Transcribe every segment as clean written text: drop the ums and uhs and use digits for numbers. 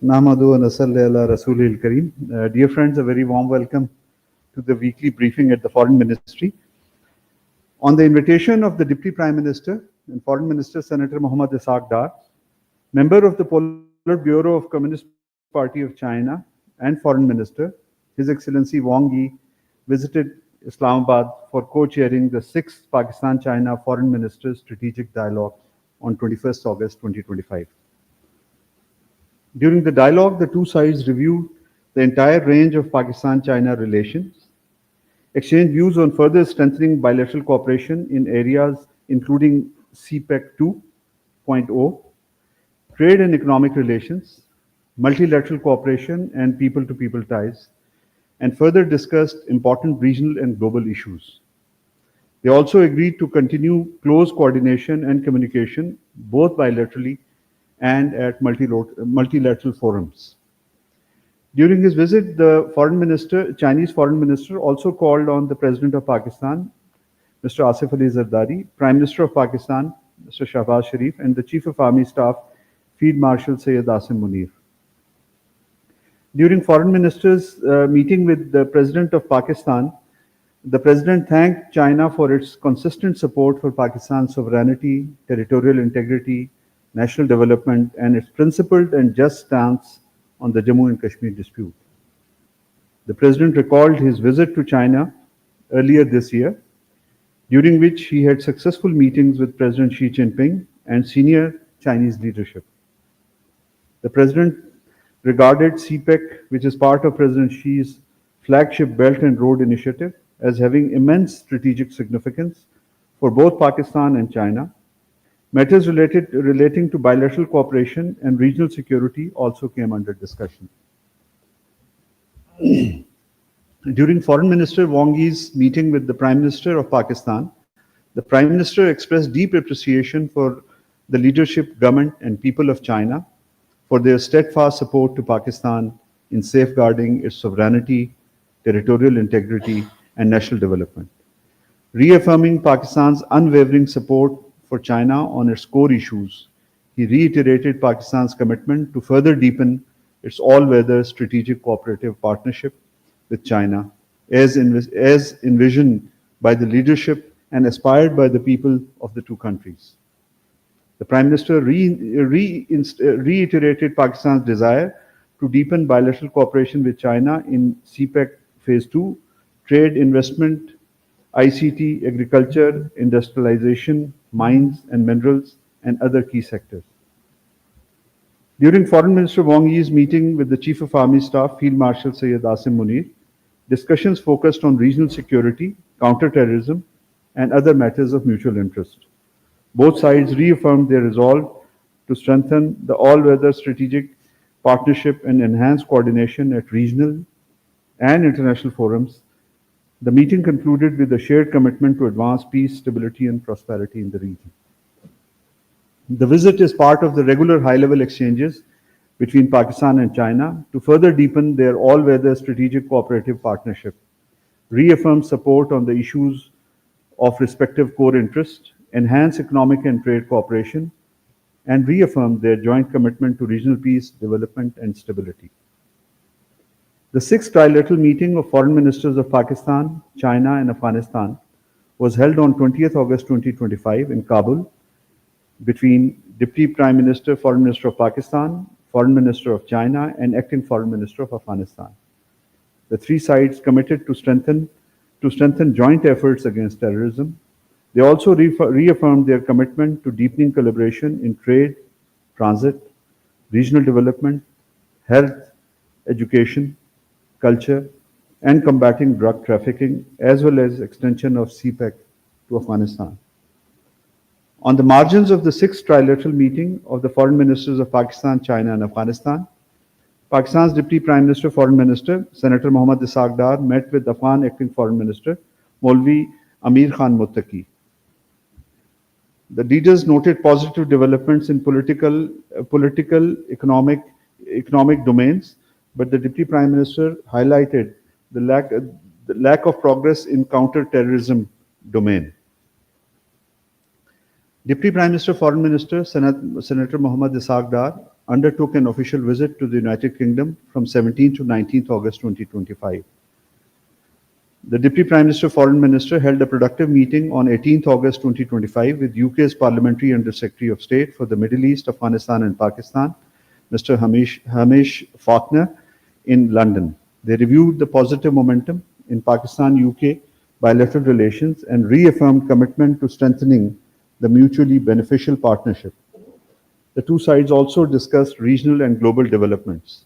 Namadu wa nasalli ala Rasulil Kareem. Dear friends, a very warm welcome to the weekly briefing at the Foreign Ministry. On the invitation of the Deputy Prime Minister and Foreign Minister Senator Mohammad Ishaq Dar, member of the Polar Bureau of Communist Party of China and Foreign Minister, His Excellency Wang Yi visited Islamabad for co-chairing the 6th Pakistan-China Foreign Ministers Strategic Dialogue on 21st August 2025. During the dialogue, the two sides reviewed the entire range of Pakistan-China relations, exchanged views on further strengthening bilateral cooperation in areas including CPEC 2.0, trade and economic relations, multilateral cooperation and people-to-people ties, and further discussed important regional and global issues. They also agreed to continue close coordination and communication, both bilaterally and at multilateral forums. During his visit, Chinese Foreign Minister, also called on the President of Pakistan, Mr. Asif Ali Zardari, Prime Minister of Pakistan, Mr. Shahbaz Sharif, and the Chief of Army Staff, Field Marshal Syed Asim Munir. During Foreign Minister's meeting with the President of Pakistan, the President thanked China for its consistent support for Pakistan's sovereignty, territorial integrity, national development, and its principled and just stance on the Jammu and Kashmir dispute. The President recalled his visit to China earlier this year, during which he had successful meetings with President Xi Jinping and senior Chinese leadership. The President regarded CPEC, which is part of President Xi's flagship Belt and Road Initiative, as having immense strategic significance for both Pakistan and China. Matters relating to bilateral cooperation and regional security also came under discussion. During Foreign Minister Wang Yi's meeting with the Prime Minister of Pakistan, the Prime Minister expressed deep appreciation for the leadership, government, and people of China for their steadfast support to Pakistan in safeguarding its sovereignty, territorial integrity, and national development. Reaffirming Pakistan's unwavering support for China on its core issues, he reiterated Pakistan's commitment to further deepen its all-weather strategic cooperative partnership with China, as envisioned by the leadership and aspired by the people of the two countries. The Prime Minister reiterated Pakistan's desire to deepen bilateral cooperation with China in CPEC Phase 2, trade, investment, ICT, agriculture, industrialization, mines and minerals, and other key sectors. During Foreign Minister Wang Yi's meeting with the Chief of Army Staff, Field Marshal Syed Asim Munir, discussions focused on regional security, counter-terrorism, and other matters of mutual interest. Both sides reaffirmed their resolve to strengthen the all-weather strategic partnership and enhance coordination at regional and international forums. The meeting concluded with a shared commitment to advance peace, stability, and prosperity in the region. The visit is part of the regular high-level exchanges between Pakistan and China to further deepen their all-weather strategic cooperative partnership, reaffirm support on the issues of respective core interests, enhance economic and trade cooperation, and reaffirm their joint commitment to regional peace, development, and stability. The 6th trilateral meeting of foreign ministers of Pakistan, China, and Afghanistan was held on 20th August 2025 in Kabul between Deputy Prime Minister, Foreign Minister of Pakistan, Foreign Minister of China, and Acting Foreign Minister of Afghanistan. The three sides committed to strengthen joint efforts against terrorism. They also reaffirmed their commitment to deepening collaboration in trade, transit, regional development, health, education, culture, and combating drug trafficking, as well as extension of CPEC to Afghanistan. On the margins of the 6th trilateral meeting of the foreign ministers of Pakistan, China, and Afghanistan, Pakistan's Deputy Prime Minister, Foreign Minister, Senator Mohammad Ishaq Dar, met with Afghan Acting Foreign Minister, Maulvi Amir Khan Muttaqi. The leaders noted positive developments in political, economic domains, but the Deputy Prime Minister highlighted the lack of progress in counter-terrorism domain. Deputy Prime Minister, Foreign Minister, Senator Mohammad Ishaq Dar undertook an official visit to the United Kingdom from 17th to 19th August 2025. The Deputy Prime Minister, Foreign Minister held a productive meeting on 18th August 2025 with UK's Parliamentary Under Secretary of State for the Middle East, Afghanistan and Pakistan, Mr. Hamish Faulkner, in London. They reviewed the positive momentum in Pakistan-UK bilateral relations and reaffirmed commitment to strengthening the mutually beneficial partnership. The two sides also discussed regional and global developments.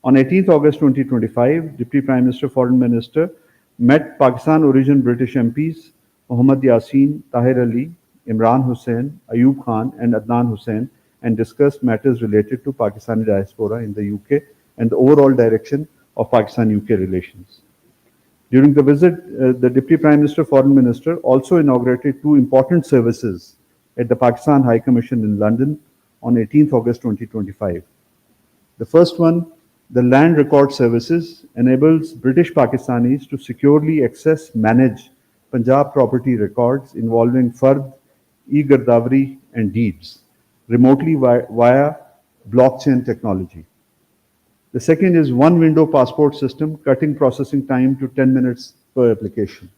On 18th August 2025, Deputy Prime Minister, Foreign Minister met Pakistan origin British MPs Mohammad Yassin, Tahir Ali, Imran Hussain, Ayub Khan, and Adnan Hussain and discussed matters related to Pakistani diaspora in the UK and the overall direction of Pakistan-UK relations. During the visit, the Deputy Prime Minister, Foreign Minister also inaugurated two important services at the Pakistan High Commission in London on 18th August 2025. The first one, the Land Record Services, enables British Pakistanis to securely access, manage Punjab property records involving fard, e-Gardavari and deeds remotely via blockchain technology. The second is one window passport system, cutting processing time to 10 minutes per application.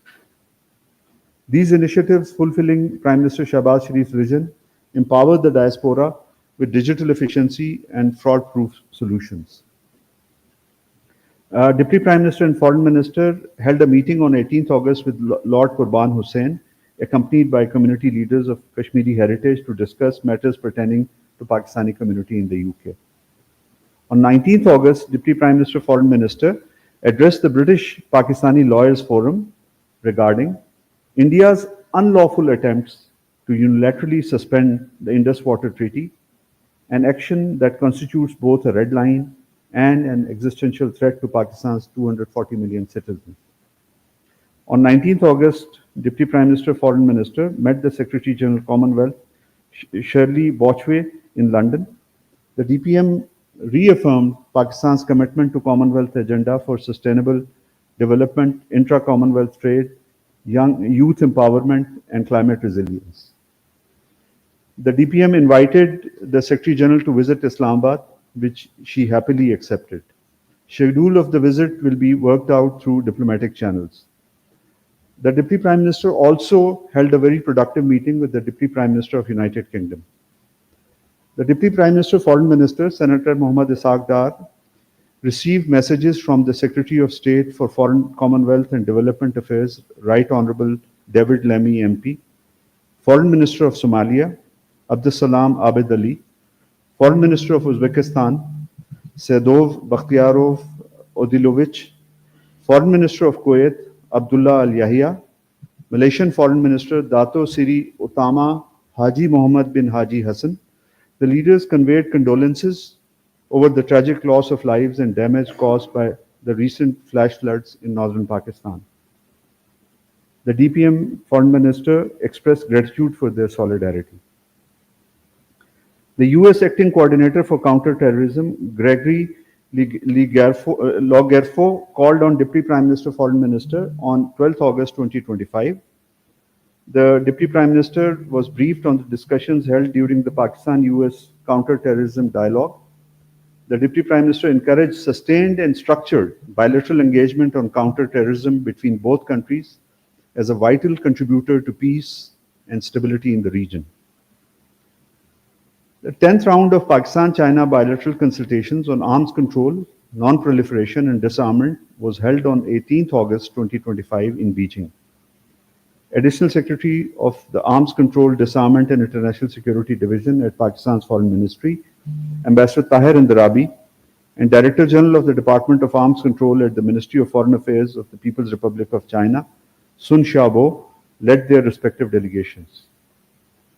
These initiatives, fulfilling Prime Minister Shahbaz Sharif's vision, empower the diaspora with digital efficiency and fraud-proof solutions. Deputy Prime Minister and Foreign Minister held a meeting on 18th August with Lord Qurban Hussain, accompanied by community leaders of Kashmiri heritage to discuss matters pertaining to Pakistani community in the UK. On 19th August, Deputy Prime Minister, Foreign Minister addressed the British Pakistani Lawyers Forum regarding India's unlawful attempts to unilaterally suspend the Indus Water Treaty, an action that constitutes both a red line and an existential threat to Pakistan's 240 million citizens. On 19th August, Deputy Prime Minister, Foreign Minister met the Secretary General Commonwealth, Shirley Botchway, in London. The DPM reaffirmed Pakistan's commitment to Commonwealth agenda for sustainable development, intra-Commonwealth trade, youth empowerment, and climate resilience. The DPM invited the Secretary General to visit Islamabad, which she happily accepted. Schedule of the visit will be worked out through diplomatic channels. The Deputy Prime Minister also held a very productive meeting with the Deputy Prime Minister of United Kingdom. The Deputy Prime Minister, Foreign Minister, Senator Mohammad Ishaq Dar, received messages from the Secretary of State for Foreign Commonwealth and Development Affairs, Right Honourable David Lammy MP, Foreign Minister of Somalia, Abdussalam Abed Ali, Foreign Minister of Uzbekistan, Sedov Bakhtiarov Odilovich, Foreign Minister of Kuwait, Abdullah Al Yahya, Malaysian Foreign Minister Dato Seri Utama Haji Mohammed bin Haji Hassan. The leaders conveyed condolences over the tragic loss of lives and damage caused by the recent flash floods in northern Pakistan. The DPM Foreign Minister expressed gratitude for their solidarity. The US Acting Coordinator for Counter-Terrorism, Gregory Lagerfo, called on Deputy Prime Minister, Foreign Minister on 12th August 2025. The Deputy Prime Minister was briefed on the discussions held during the Pakistan-US counter-terrorism dialogue. The Deputy Prime Minister encouraged sustained and structured bilateral engagement on counter-terrorism between both countries as a vital contributor to peace and stability in the region. The 10th round of Pakistan-China bilateral consultations on arms control, non-proliferation and disarmament was held on 18th August 2025 in Beijing. Additional Secretary of the Arms Control, Disarmament and International Security Division at Pakistan's Foreign Ministry, Ambassador Tahir Andarabi, and Director General of the Department of Arms Control at the Ministry of Foreign Affairs of the People's Republic of China, Sun Xiaobo, led their respective delegations.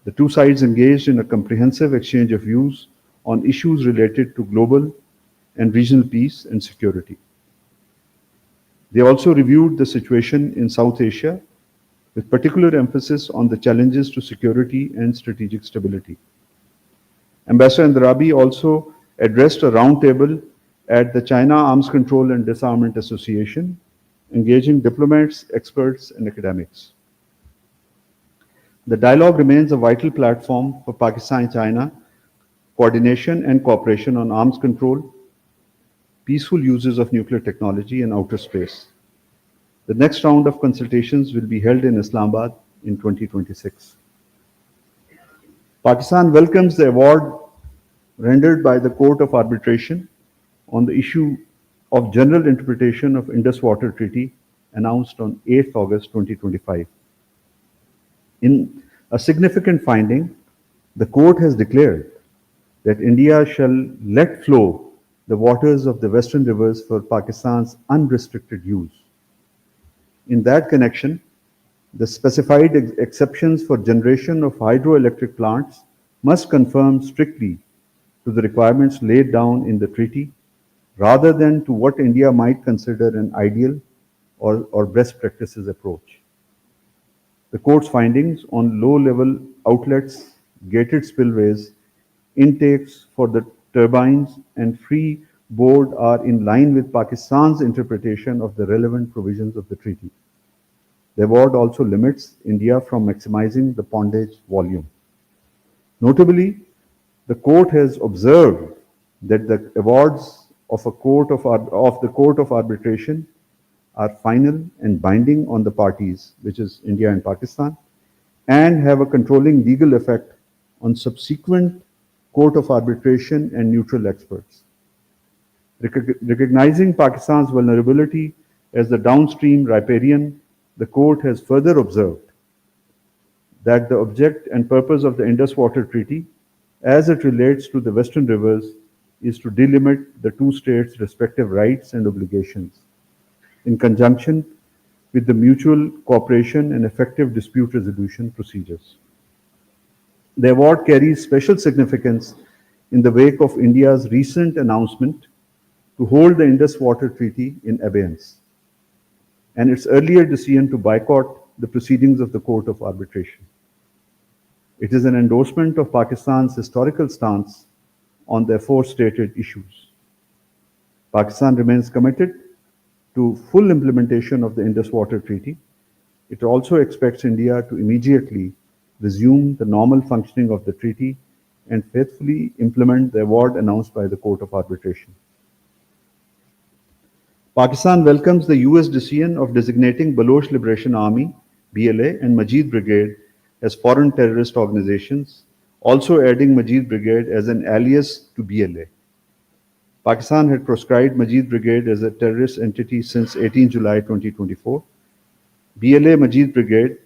The two sides engaged in a comprehensive exchange of views on issues related to global and regional peace and security. They also reviewed the situation in South Asia, with particular emphasis on the challenges to security and strategic stability. Ambassador Andarabi also addressed a roundtable at the China Arms Control and Disarmament Association, engaging diplomats, experts, and academics. The dialogue remains a vital platform for Pakistan and China coordination and cooperation on arms control, peaceful uses of nuclear technology, and outer space. The next round of consultations will be held in Islamabad in 2026. Pakistan welcomes the award rendered by the Court of Arbitration on the issue of general interpretation of Indus Water Treaty announced on 8th August 2025. In a significant finding, the court has declared that India shall let flow the waters of the western rivers for Pakistan's unrestricted use. In that connection, the specified exceptions for generation of hydroelectric plants must conform strictly to the requirements laid down in the treaty rather than to what India might consider an ideal or best practices approach. The court's findings on low-level outlets, gated spillways, intakes for the turbines, and free board are in line with Pakistan's interpretation of the relevant provisions of the treaty. The award also limits India from maximizing the pondage volume. Notably, the court has observed that the awards of the Court of Arbitration are final and binding on the parties, which is India and Pakistan, and have a controlling legal effect on subsequent Court of Arbitration and neutral experts. Recognizing Pakistan's vulnerability as the downstream riparian, the court has further observed that the object and purpose of the Indus Water Treaty, as it relates to the western rivers, is to delimit the two states' respective rights and obligations in conjunction with the mutual cooperation and effective dispute resolution procedures. The award carries special significance in the wake of India's recent announcement to hold the Indus Water Treaty in abeyance and its earlier decision to boycott the proceedings of the Court of Arbitration. It is an endorsement of Pakistan's historical stance on the aforestated issues. Pakistan remains committed to full implementation of the Indus Water Treaty. It also expects India to immediately resume the normal functioning of the treaty and faithfully implement the award announced by the Court of Arbitration. Pakistan welcomes the US decision of designating Baloch Liberation Army, BLA, and Majid Brigade as foreign terrorist organizations, also adding Majid Brigade as an alias to BLA. Pakistan had proscribed Majid Brigade as a terrorist entity since 18 July 2024. BLA Majid Brigade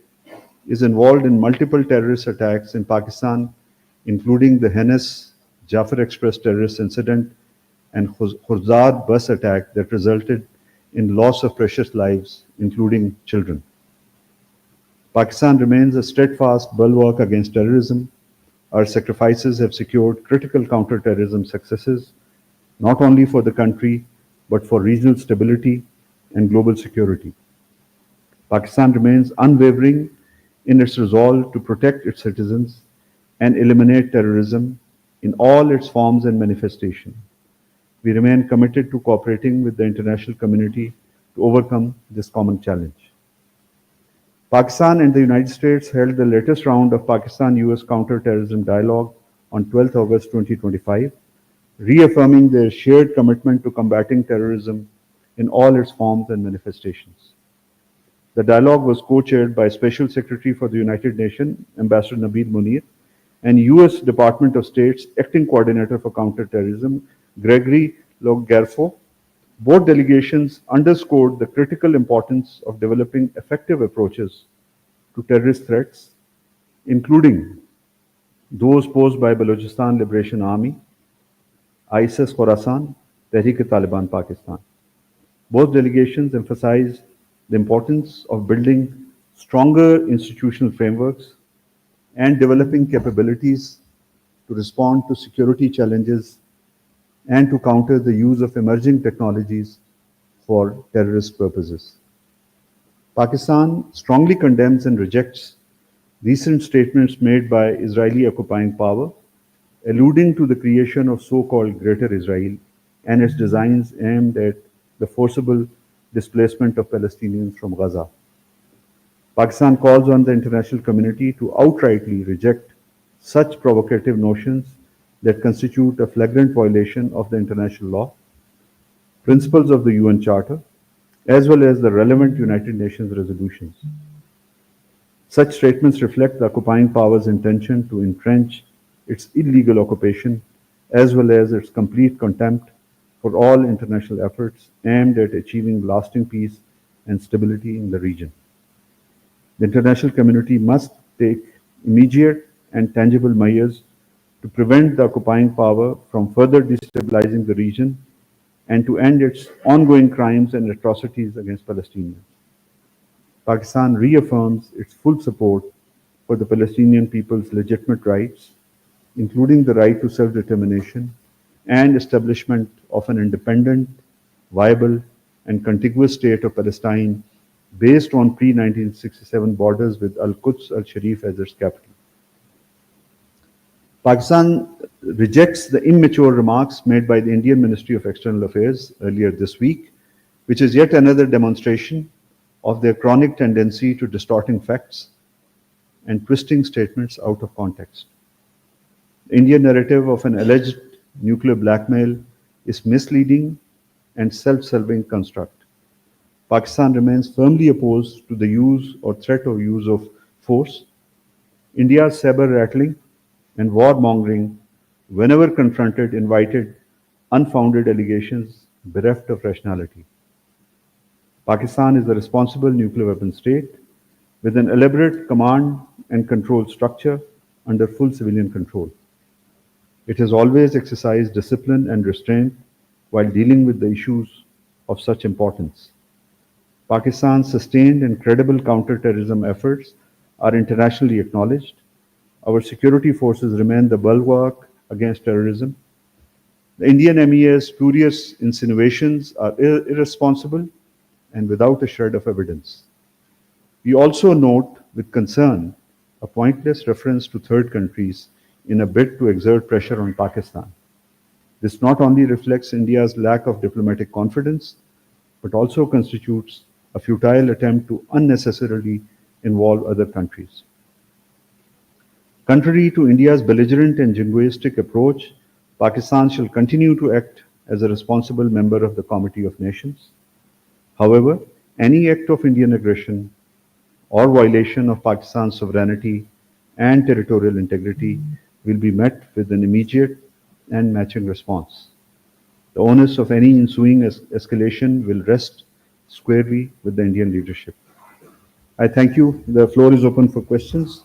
is involved in multiple terrorist attacks in Pakistan, including the heinous Jafar Express terrorist incident and Khurzad bus attack that resulted in loss of precious lives, including children. Pakistan remains a steadfast bulwark against terrorism. Our sacrifices have secured critical counter-terrorism successes, not only for the country, but for regional stability and global security. Pakistan remains unwavering in its resolve to protect its citizens and eliminate terrorism in all its forms and manifestations. We remain committed to cooperating with the international community to overcome this common challenge. Pakistan and the United States held the latest round of Pakistan-US counter-terrorism dialogue on 12 August 2025, reaffirming their shared commitment to combating terrorism in all its forms and manifestations. The dialogue was co-chaired by Special Secretary for the United Nations, Ambassador Nabil Munir, and US Department of State's Acting Coordinator for Counterterrorism, Gregory Logarfo. Both delegations underscored the critical importance of developing effective approaches to terrorist threats, including those posed by Balochistan Liberation Army, ISIS Khorasan, Tehrik-e-Taliban Pakistan. Both delegations emphasized the importance of building stronger institutional frameworks and developing capabilities to respond to security challenges and to counter the use of emerging technologies for terrorist purposes. Pakistan strongly condemns and rejects recent statements made by Israeli occupying power, alluding to the creation of so-called Greater Israel and its designs aimed at the forcible displacement of Palestinians from Gaza. Pakistan calls on the international community to outrightly reject such provocative notions that constitute a flagrant violation of the international law, principles of the UN Charter, as well as the relevant United Nations resolutions. Such statements reflect the occupying power's intention to entrench its illegal occupation as well as its complete contempt for all international efforts aimed at achieving lasting peace and stability in the region. The international community must take immediate and tangible measures to prevent the occupying power from further destabilizing the region and to end its ongoing crimes and atrocities against Palestinians. Pakistan reaffirms its full support for the Palestinian people's legitimate rights, including the right to self-determination and establishment of an independent, viable, and contiguous state of Palestine based on pre-1967 borders with Al-Quds al-Sharif as its capital. Pakistan rejects the immature remarks made by the Indian Ministry of External Affairs earlier this week, which is yet another demonstration of their chronic tendency to distorting facts and twisting statements out of context. The Indian narrative of an alleged nuclear blackmail is misleading and self-serving construct. Pakistan remains firmly opposed to the use or threat of use of force. India's saber-rattling and warmongering, whenever confronted, invited unfounded allegations bereft of rationality. Pakistan is a responsible nuclear weapon state with an elaborate command and control structure under full civilian control. It has always exercised discipline and restraint while dealing with the issues of such importance. Pakistan's sustained and credible counter-terrorism efforts are internationally acknowledged. Our security forces remain the bulwark against terrorism. The Indian MEA's spurious insinuations are irresponsible and without a shred of evidence. We also note with concern a pointless reference to third countries in a bid to exert pressure on Pakistan. This not only reflects India's lack of diplomatic confidence, but also constitutes a futile attempt to unnecessarily involve other countries. Contrary to India's belligerent and jingoistic approach, Pakistan shall continue to act as a responsible member of the Committee of Nations. However, any act of Indian aggression or violation of Pakistan's sovereignty and territorial integrity will be met with an immediate and matching response. The onus of any ensuing escalation will rest squarely with the Indian leadership. I thank you. The floor is open for questions.